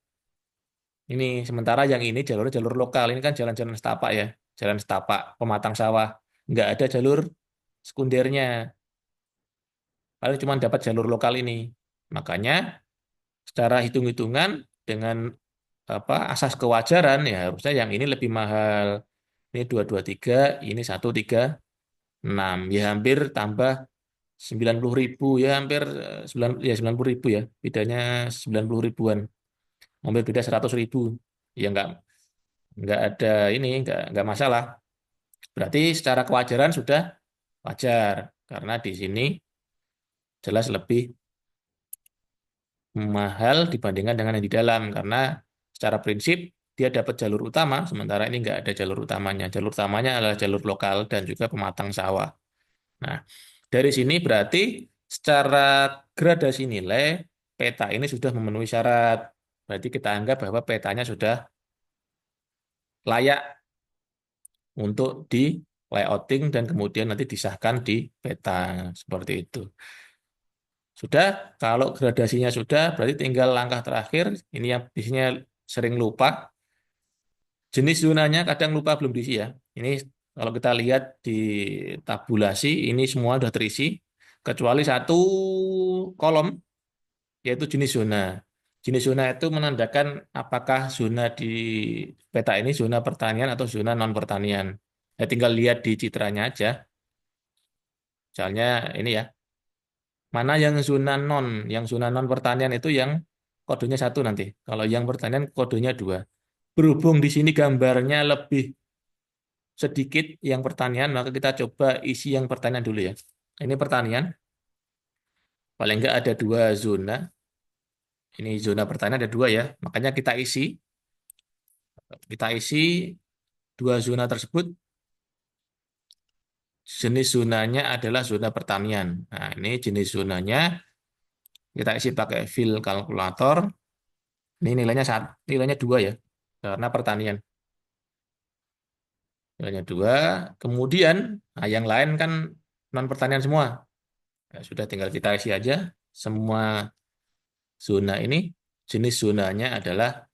Ini sementara yang ini jalur-jalur lokal. Ini kan jalan-jalan setapak ya, jalan setapak pematang sawah. Nggak ada jalur sekundernya. Paling cuma dapat jalur lokal ini. Makanya secara hitung-hitungan dengan apa asas kewajaran ya harusnya yang ini lebih mahal. Ini 223, ini 136. Ya hampir tambah 90.000 ya, hampir 90.000 ya. Bedanya 90 ribuan. Hampir beda 100.000. Ya nggak ada ini, nggak masalah. Berarti secara kewajaran sudah wajar karena di sini jelas lebih mahal dibandingkan dengan yang di dalam karena secara prinsip dia dapat jalur utama sementara ini nggak ada jalur utamanya. Jalur utamanya adalah jalur lokal dan juga pematang sawah. Nah, dari sini berarti secara gradasi nilai peta ini sudah memenuhi syarat. Berarti kita anggap bahwa petanya sudah layak untuk di layouting dan kemudian nanti disahkan di peta seperti itu. Sudah, kalau gradasinya sudah, berarti tinggal langkah terakhir. Ini yang biasanya sering lupa. Jenis zonanya kadang lupa belum diisi ya. Ini kalau kita lihat di tabulasi, ini semua sudah terisi. Kecuali satu kolom, yaitu jenis zona. Jenis zona itu menandakan apakah zona di peta ini zona pertanian atau zona non-pertanian. Ya, tinggal lihat di citranya aja. Misalnya ini ya, mana yang zona non? Yang zona non pertanian itu yang kodenya satu nanti. Kalau yang pertanian kodenya dua. Berhubung di sini gambarnya lebih sedikit yang pertanian, maka kita coba isi yang pertanian dulu ya. Ini pertanian, paling enggak ada dua zona. Ini zona pertanian ada dua ya. Makanya kita isi dua zona tersebut. Jenis zonanya adalah zona pertanian. Nah, ini jenis zonanya kita isi pakai fill kalkulator. Ini nilainya dua ya, karena pertanian. Nilainya dua. Kemudian, nah yang lain kan non pertanian semua. Ya, sudah tinggal kita isi aja. Semua zona ini jenis zonanya adalah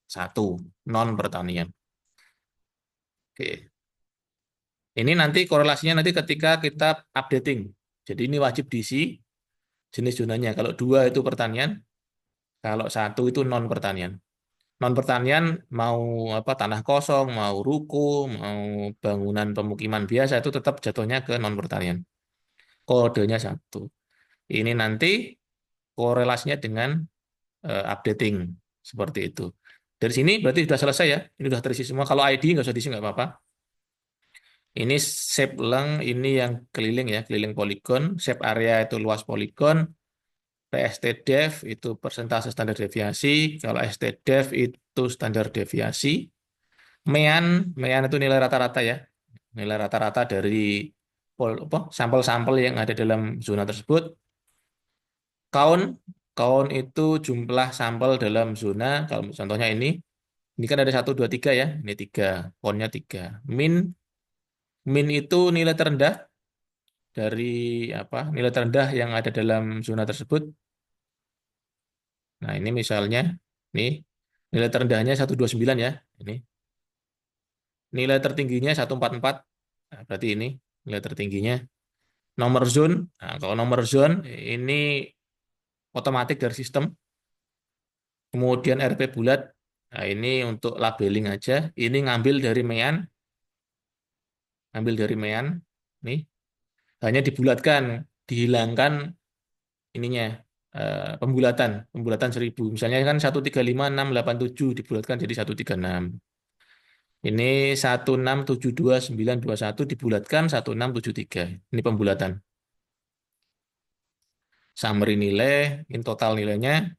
satu, non pertanian. Oke. Ini nanti korelasinya nanti ketika kita updating. Jadi ini wajib diisi jenis zonanya. Kalau dua itu pertanian, kalau satu itu non pertanian. Non pertanian mau apa tanah kosong, mau ruko, mau bangunan pemukiman biasa itu tetap jatuhnya ke non pertanian. Kodenya satu. Ini nanti korelasinya dengan updating seperti itu. Dari sini berarti sudah selesai ya. Ini sudah terisi semua. Kalau ID nggak usah diisi nggak apa-apa. Ini shape length, ini yang keliling ya, keliling poligon. Shape area itu luas poligon. PST def itu persentase standar deviasi. Kalau ST def itu standar deviasi. Mean itu nilai rata-rata ya. Nilai rata-rata dari sampel-sampel yang ada dalam zona tersebut. Count, count itu jumlah sampel dalam zona. Kalau contohnya ini kan ada 1, 2, 3 ya. Ini 3, countnya 3. Min, min itu nilai terendah dari apa? Nilai terendah yang ada dalam zona tersebut. Nah, ini misalnya. Nih, nilai terendahnya 129 ya. Ini nilai tertingginya 144. Nah, berarti ini nilai tertingginya. Nomor zone, nah, kalau nomor zone ini otomatis dari sistem. Kemudian RP bulat, nah ini untuk labeling aja. Ini ngambil dari mean. Nih, hanya dibulatkan, dihilangkan ininya pembulatan 1000. Misalnya kan 135.687 dibulatkan jadi 136. Ini 1672.921 dibulatkan 1673. Ini pembulatan. Summary nilai, ini total nilainya.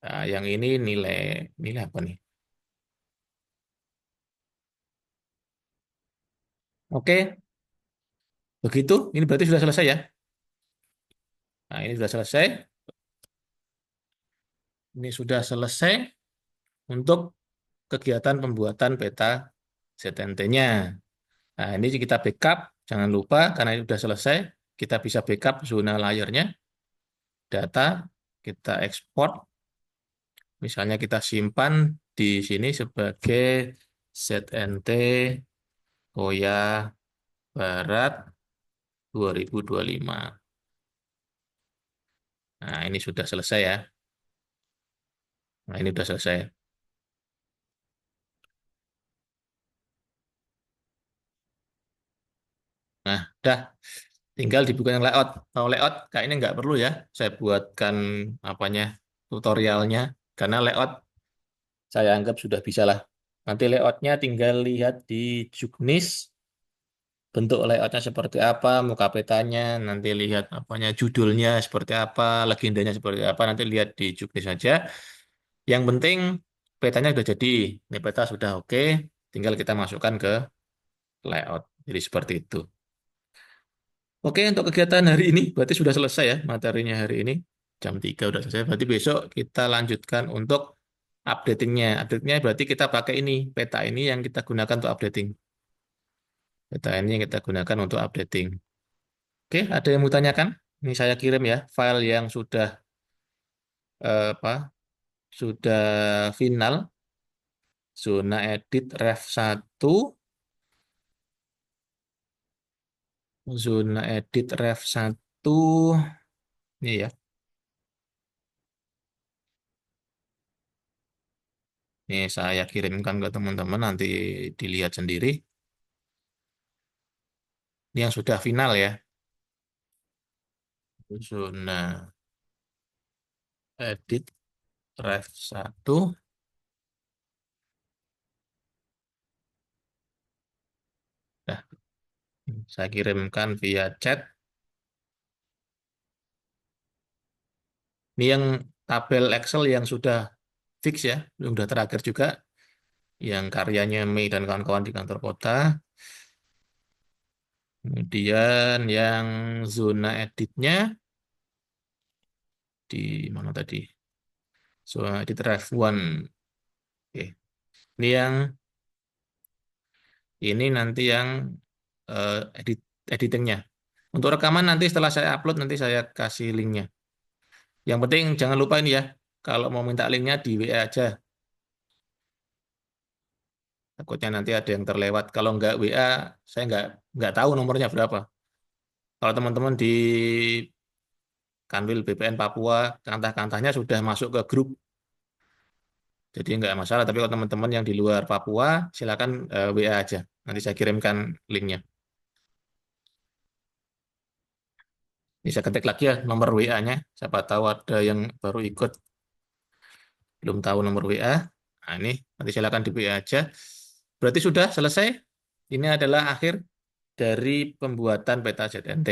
Nah, yang ini nilai nilai apa nih? Oke, begitu. Ini berarti sudah selesai ya. Nah, ini sudah selesai. Ini sudah selesai untuk kegiatan pembuatan peta ZNT-nya. Nah, ini kita backup. Jangan lupa, karena ini sudah selesai, kita bisa backup zona layarnya, data, kita ekspor. Misalnya kita simpan di sini sebagai ZNT Koya Barat 2025. Nah, ini sudah selesai ya. Nah, ini sudah selesai. Nah, udah. Tinggal dibuka yang layout. Kalau layout, kayaknya nggak perlu ya. Saya buatkan apanya tutorialnya. Karena layout saya anggap sudah bisa lah. Nanti layoutnya tinggal lihat di Juknis. Bentuk layoutnya seperti apa, muka petanya, nanti lihat apanya judulnya seperti apa, legendanya seperti apa, nanti lihat di Juknis saja. Yang penting petanya sudah jadi. Ini peta sudah oke, tinggal kita masukkan ke layout. Jadi seperti itu. Oke, untuk kegiatan hari ini berarti sudah selesai ya materinya hari ini. Jam 3 sudah selesai. Berarti besok kita lanjutkan untuk updatingnya. Updatingnya berarti kita pakai ini, peta ini yang kita gunakan untuk updating. Peta ini yang kita gunakan untuk updating. Oke, ada yang mau tanyakan? Ini saya kirim ya, file yang sudah apa? Sudah final. Zona edit ref 1, zona edit ref 1. Ini ya. Ini saya kirimkan ke teman-teman nanti dilihat sendiri. Ini yang sudah final ya. Zona edit ref 1. Nah, saya kirimkan via chat. Ini yang tabel Excel yang sudah fix ya, yang sudah terakhir juga, yang karyanya Mei dan kawan-kawan di kantor kota. Kemudian yang zona editnya di mana tadi? Zona edit ref 1. Oke. Ini yang ini nanti yang edit editingnya. Untuk rekaman nanti setelah saya upload nanti saya kasih linknya. Yang penting jangan lupa ini ya, kalau mau minta linknya di WA aja. Takutnya nanti ada yang terlewat. Kalau nggak WA, saya nggak tahu nomornya berapa. Kalau teman-teman di Kanwil BPN Papua, kantah-kantahnya sudah masuk ke grup, jadi nggak masalah. Tapi kalau teman-teman yang di luar Papua, silakan WA aja. Nanti saya kirimkan linknya. Ini saya ketik lagi ya nomor WA-nya. Siapa tahu ada yang baru ikut, belum tahu nomor WA. Nah, ini nanti silakan di WA aja. Berarti sudah selesai. Ini adalah akhir dari pembuatan peta ZNT.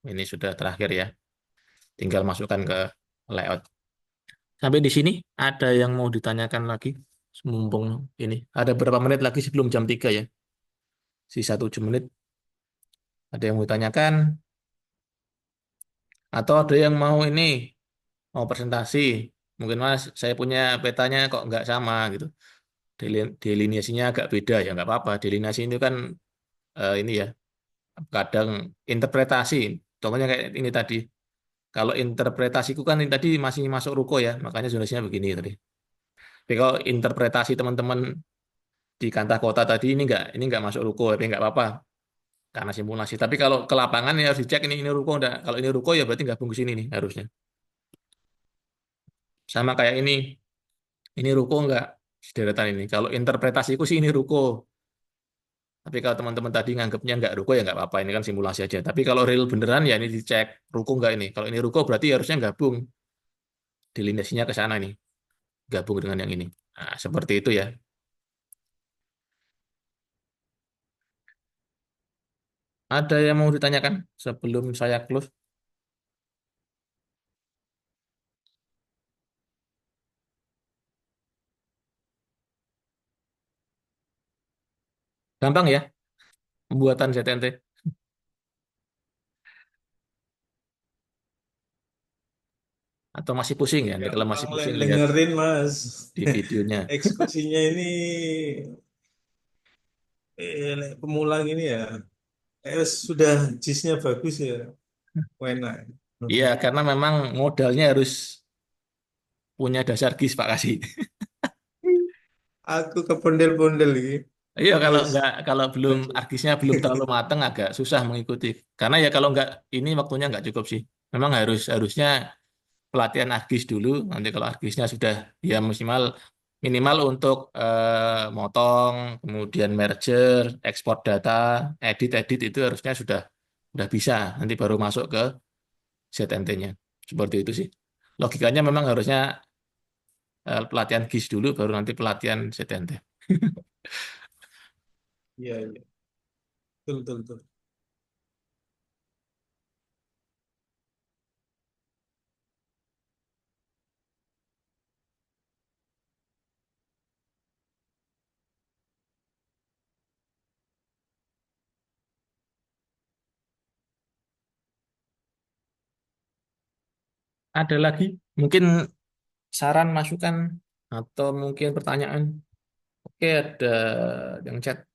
Ini sudah terakhir ya. Tinggal masukkan ke layout. Sampai di sini ada yang mau ditanyakan lagi? Mumpung ini. Ada berapa menit lagi sebelum jam 3 ya? Sisa 7 menit. Ada yang mau ditanyakan? Atau ada yang mau ini? Mau presentasi? Mungkin Mas, saya punya petanya kok nggak sama gitu. Delineasinya agak beda ya, nggak apa-apa. Delineasi itu kan ini ya, kadang interpretasi. Contohnya kayak ini tadi. Kalau interpretasiku kan ini tadi masih masuk ruko ya, makanya zonasinya begini tadi. Tapi kalau interpretasi teman-teman di Kantah Kota tadi ini nggak masuk ruko, tapi nggak apa-apa karena simulasi. Tapi kalau ke lapangan ya harus dicek ini ruko enggak. Kalau ini ruko ya berarti gabung ke sini nih harusnya. Sama kayak ini ruko enggak sederetan ini. Kalau interpretasiku sih ini ruko. Tapi kalau teman-teman tadi nganggapnya nggak ruko ya nggak apa-apa. Ini kan simulasi aja. Tapi kalau real beneran ya ini dicek ruko nggak ini. Kalau ini ruko berarti harusnya gabung. Delineasinya ke sana nih. Gabung dengan yang ini. Nah, seperti itu ya. Ada yang mau ditanyakan sebelum saya close? Gampang ya pembuatan ZNT. Atau masih pusing ya? Nanti kalau Gampang masih lah pusing lihat dengerin Mas. di videonya. Eksekusinya ini pemula ini ya. Sudah jisnya bagus ya. Enak. Iya, karena memang modalnya harus punya dasar GIS Pak Kasih. Aku kepondel-pondel ini. Iya, Wes. kalau belum argisnya belum terlalu mateng agak susah mengikuti. Karena ya kalau nggak ini waktunya nggak cukup sih. Memang harusnya pelatihan argis dulu. Nanti kalau argisnya sudah ya maksimal minimal untuk motong, kemudian merger, ekspor data, edit itu harusnya sudah bisa. Nanti baru masuk ke ZNT-nya. Seperti itu sih. Logikanya memang harusnya pelatihan GIS dulu, baru nanti pelatihan ZNT. Iya, iya. Betul, betul, betul. Ada lagi mungkin saran, masukan, atau mungkin pertanyaan? Oke, ada yang chat.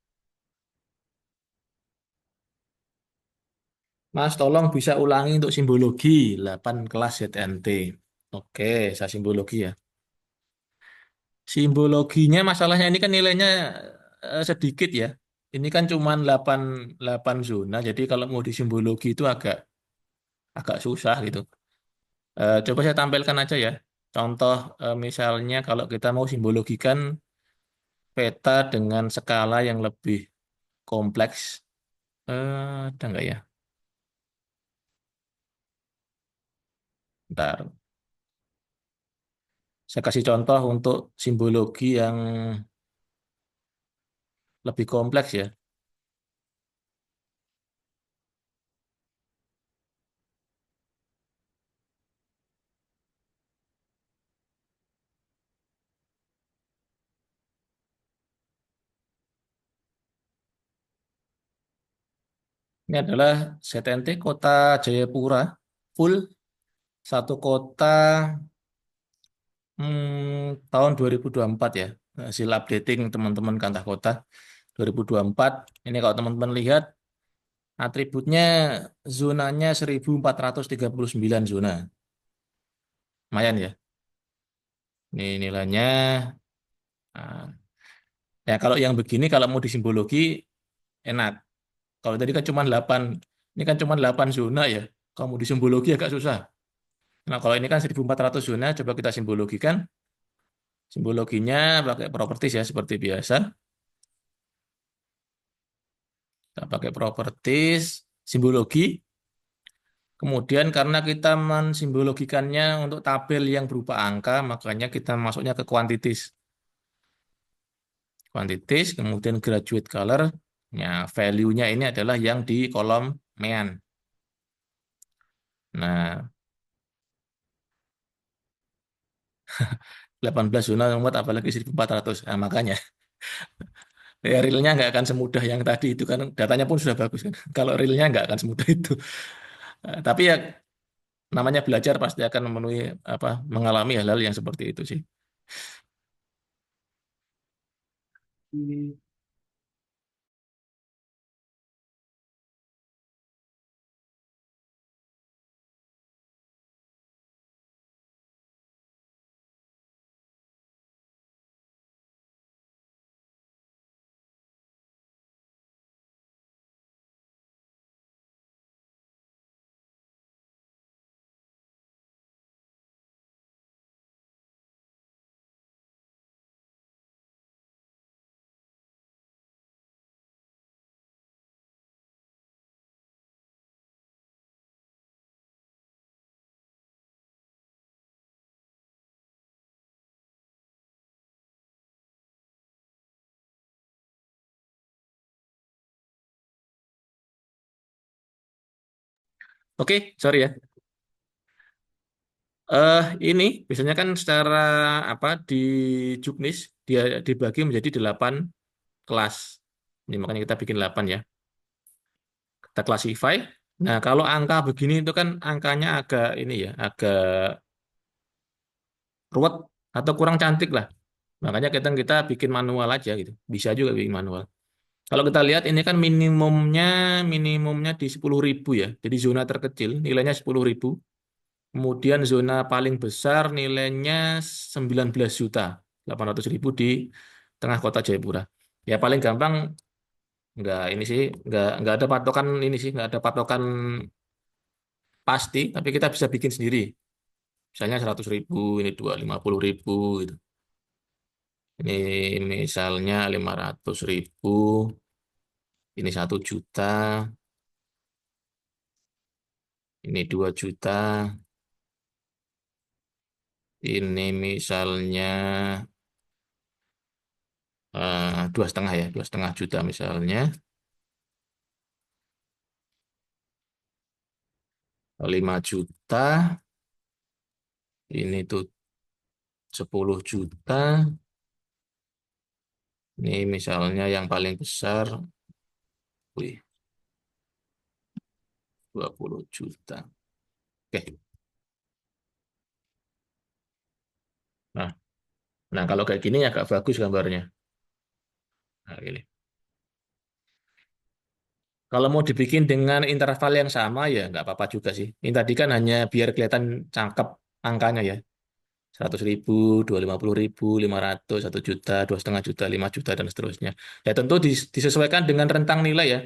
Mas, tolong bisa ulangi untuk simbologi 8 kelas ZNT. Oke, saya simbologi ya. Simbologinya masalahnya ini kan nilainya sedikit ya. Ini kan cuma 8 zona, jadi kalau mau di simbologi itu agak agak susah gitu. Coba saya tampilkan aja ya. Contoh misalnya kalau kita mau simbologikan peta dengan skala yang lebih kompleks. Ada nggak ya? Ntar. Saya kasih contoh untuk simbologi yang lebih kompleks ya. Ini adalah ZNT Kota Jayapura. Full satu kota tahun 2024 ya. Hasil updating teman-teman Kantah Kota 2024. Ini kalau teman-teman lihat atributnya zonanya 1439 zona. Lumayan ya. Ini nilainya. Nah, ya kalau yang begini kalau mau disimbologi enak. Kalau tadi kan cuma 8, ini kan cuma 8 zona ya. Kalau mau disimbologi agak susah. Nah, kalau ini kan 1400 zona, coba kita simbologikan. Simbologinya pakai properties ya seperti biasa. Kita pakai properties, simbologi. Kemudian karena kita mensimbologikannya untuk tabel yang berupa angka, makanya kita masuknya ke quantities. Quantities, kemudian graduate color. Ya, value-nya ini adalah yang di kolom mean. Nah, 18 zona nomor apalagi 1400. Nah, makanya ya realnya nggak akan semudah yang tadi itu kan datanya pun sudah bagus kan. Kalau realnya nggak akan semudah itu. Tapi ya namanya belajar pasti akan memenuhi apa mengalami hal-hal yang seperti itu sih. Oke, sorry ya. Ini biasanya kan secara apa di Juknis dia dibagi menjadi 8 kelas. Ini makanya kita bikin 8 ya. Kita classify. Nah, kalau angka begini itu kan angkanya agak ini ya, agak ruwet atau kurang cantik lah. Makanya kita bikin manual aja gitu. Bisa juga bikin manual. Kalau kita lihat ini kan minimumnya di 10.000 ya. Jadi zona terkecil nilainya 10.000. Kemudian zona paling besar nilainya 19 juta 800.000 di tengah kota Jayapura. Ya paling gampang nggak ini sih nggak ada patokan ini sih nggak ada patokan pasti, tapi kita bisa bikin sendiri. Misalnya 100.000, ini 250.000 gitu. Ini misalnya 500.000, ini 1 juta, ini 2 juta, ini misalnya 2,5 ya, 2,5 juta misalnya, 5 juta, ini tuh 10 juta, ini misalnya yang paling besar, wih, 20 juta. Oke, nah, nah kalau kayak gini agak bagus gambarnya. Nah, gini. Kalau mau dibikin dengan interval yang sama ya nggak apa-apa juga sih. Ini tadi kan hanya biar kelihatan cangkep angkanya ya. 100.000, 250.000, 500, 1 juta, 2,5 juta, 5 juta, dan seterusnya. Ya tentu disesuaikan dengan rentang nilai ya.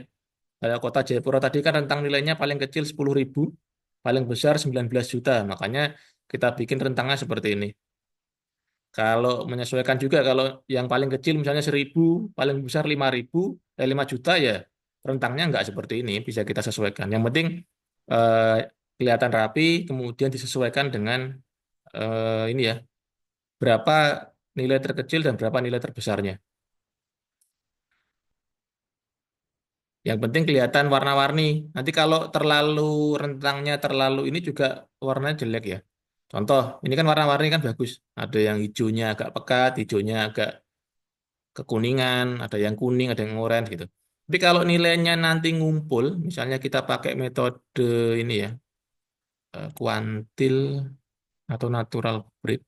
Kalau kota Jayapura tadi kan rentang nilainya paling kecil 10.000, paling besar 19 juta. Makanya kita bikin rentangnya seperti ini. Kalau menyesuaikan juga, kalau yang paling kecil misalnya 1.000, paling besar 5 juta ya rentangnya nggak seperti ini, bisa kita sesuaikan. Yang penting eh, kelihatan rapi, kemudian disesuaikan dengan ini ya, berapa nilai terkecil dan berapa nilai terbesarnya. Yang penting kelihatan warna-warni. Nanti kalau terlalu rentangnya terlalu ini juga warnanya jelek ya. Contoh, ini kan warna-warni kan bagus. Ada yang hijaunya agak pekat, hijaunya agak kekuningan, ada yang kuning, ada yang oranye gitu. Tapi kalau nilainya nanti ngumpul, misalnya kita pakai metode ini ya, kuantil atau natural break.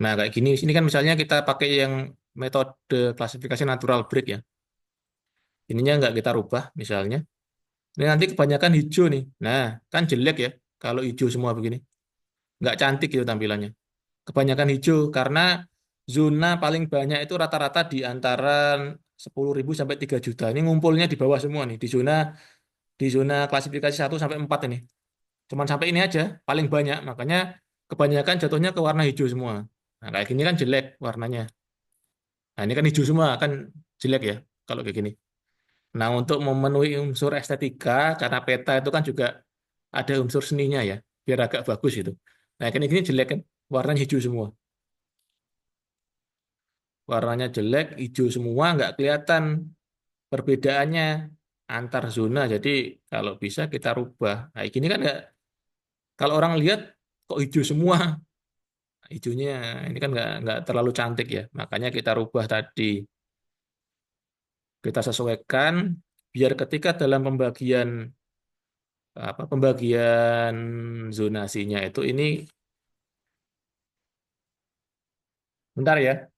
Nah, kayak gini, ini kan misalnya kita pakai yang metode klasifikasi natural break ya. Ininya nggak kita rubah misalnya. Ini nanti kebanyakan hijau nih. Nah, kan jelek ya kalau hijau semua begini. Nggak cantik gitu tampilannya. Kebanyakan hijau karena zona paling banyak itu rata-rata di antara 10.000 sampai 3 juta. Ini ngumpulnya di bawah semua nih, di zona klasifikasi 1 sampai 4 ini. Cuman sampai ini aja paling banyak. Makanya kebanyakan jatuhnya ke warna hijau semua. Nah, kayak gini kan jelek warnanya. Nah, ini kan hijau semua kan jelek ya kalau kayak gini. Nah, untuk memenuhi unsur estetika karena peta itu kan juga ada unsur seninya ya, biar agak bagus itu. Nah, kan ini jelek kan, warnanya hijau semua. Warnanya jelek, hijau semua, nggak kelihatan perbedaannya antar zona. Jadi kalau bisa kita rubah. Nah, gini kan nggak, kalau orang lihat kok hijau semua, hijaunya ini kan nggak terlalu cantik ya. Makanya kita rubah tadi, kita sesuaikan biar ketika dalam pembagian zonasinya itu ini, bentar ya.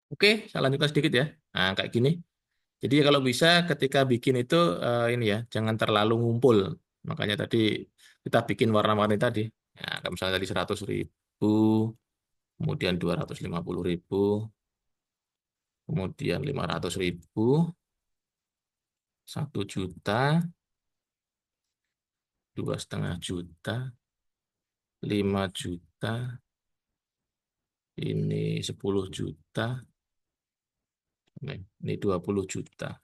Oke, saya lanjutkan sedikit ya. Nah, kayak gini. Jadi kalau bisa ketika bikin itu ini ya, jangan terlalu ngumpul. Makanya tadi kita bikin warna-warni tadi. Ya, kalau misalnya tadi 100.000, kemudian 250.000, kemudian 500.000, 1 juta, 2,5 juta, 5 juta, ini 10 juta, ini 20 juta.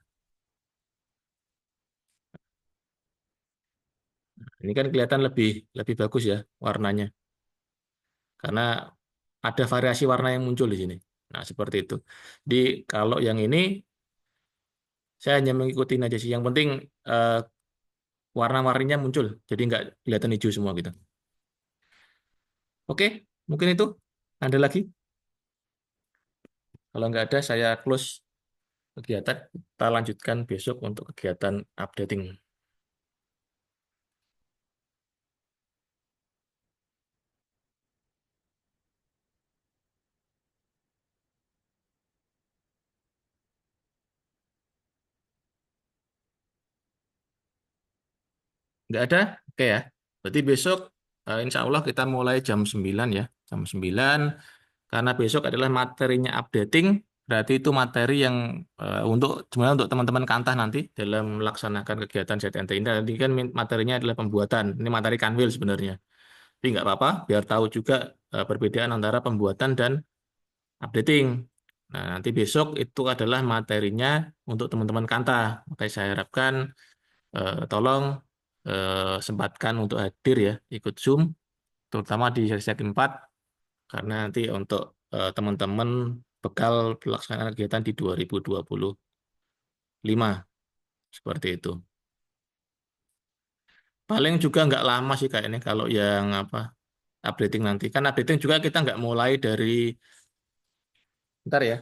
Ini kan kelihatan lebih lebih bagus ya warnanya, karena ada variasi warna yang muncul di sini. Nah, seperti itu. Jadi kalau yang ini saya hanya mengikutin aja sih. Yang penting eh, warna-warninya muncul, jadi nggak kelihatan hijau semua gitu. Oke, mungkin itu. Ada lagi? Kalau nggak ada, saya close kegiatan. Kita lanjutkan besok untuk kegiatan updating. Nggak ada? Oke ya. Berarti besok insya Allah kita mulai jam 9 ya. Jam 9. Karena besok adalah materinya updating, berarti itu materi yang untuk sebenarnya untuk teman-teman Kantah nanti dalam melaksanakan kegiatan ZNT ini. Nanti kan materinya adalah pembuatan. Ini materi Kanwil sebenarnya. Tapi nggak apa-apa, biar tahu juga perbedaan antara pembuatan dan updating. Nah, nanti besok itu adalah materinya untuk teman-teman Kantah. Makanya saya harapkan tolong sempatkan untuk hadir ya, ikut Zoom, terutama di sesi 4, karena nanti untuk teman-teman bekal pelaksanaan kegiatan di 2025 seperti itu. Paling juga nggak lama sih kayaknya kalau yang apa updating nanti. Kan updating juga kita nggak mulai dari, bentar ya,